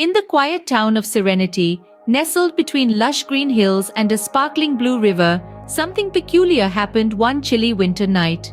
In the quiet town of Serenity, nestled between lush green hills and a sparkling blue river, something peculiar happened one chilly winter night.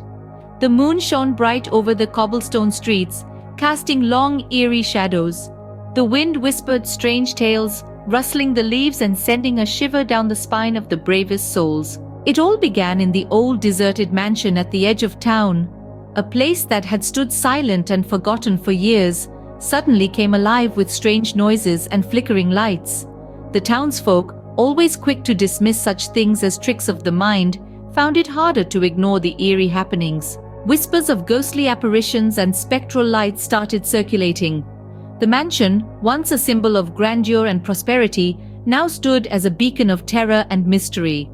The moon shone bright over the cobblestone streets, casting long, eerie shadows. The wind whispered strange tales, rustling the leaves and sending a shiver down the spine of the bravest souls. It all began in the old deserted mansion at the edge of town. A place that had stood silent and forgotten for years suddenly came alive with strange noises and flickering lights. The townsfolk, always quick to dismiss such things as tricks of the mind, found it harder to ignore the eerie happenings. Whispers of ghostly apparitions and spectral lights started circulating. The mansion, once a symbol of grandeur and prosperity, now stood as a beacon of terror and mystery.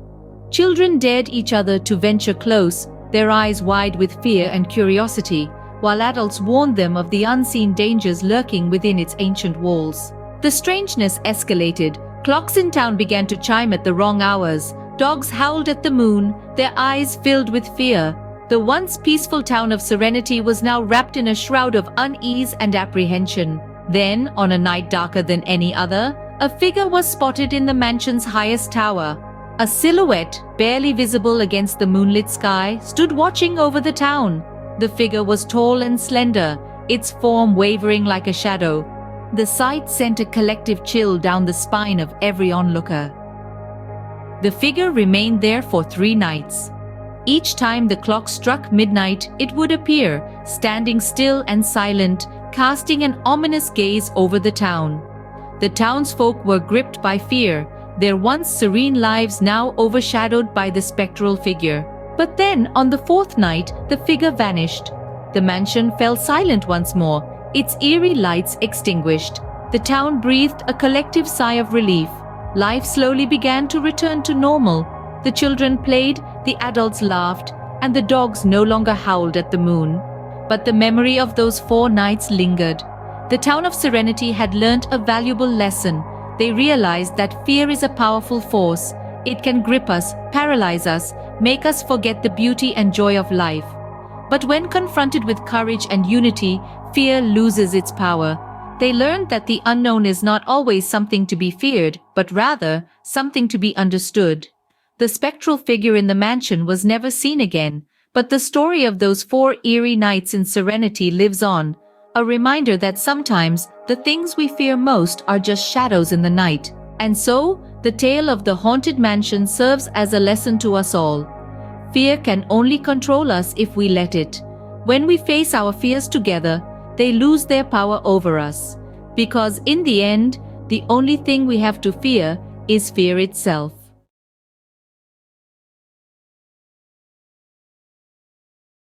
Children dared each other to venture close, their eyes wide with fear and curiosity, while adults warned them of the unseen dangers lurking within its ancient walls. The strangeness escalated. Clocks in town began to chime at the wrong hours. Dogs howled at the moon, their eyes filled with fear. The once peaceful town of Serenity was now wrapped in a shroud of unease and apprehension. Then, on a night darker than any other, a figure was spotted in the mansion's highest tower. A silhouette, barely visible against the moonlit sky, stood watching over the town. The figure was tall and slender, its form wavering like a shadow. The sight sent a collective chill down the spine of every onlooker. The figure remained there for 3 nights. Each time the clock struck midnight, it would appear, standing still and silent, casting an ominous gaze over the town. The townsfolk were gripped by fear, their once serene lives now overshadowed by the spectral figure. But then, on the 4th night, the figure vanished. The mansion fell silent once more, its eerie lights extinguished. The town breathed a collective sigh of relief. Life slowly began to return to normal. The children played, the adults laughed, and the dogs no longer howled at the moon. But the memory of those 4 nights lingered. The town of Serenity had learnt a valuable lesson. They realized that fear is a powerful force. It can grip us, paralyze us, make us forget the beauty and joy of life. But when confronted with courage and unity, fear loses its power. They learned that the unknown is not always something to be feared, but rather something to be understood. The spectral figure in the mansion was never seen again, but the story of those 4 eerie nights in Serenity lives on, a reminder that sometimes the things we fear most are just shadows in the night. And so, the tale of the haunted mansion serves as a lesson to us all. Fear can only control us if we let it. When we face our fears together, they lose their power over us. Because in the end, the only thing we have to fear is fear itself.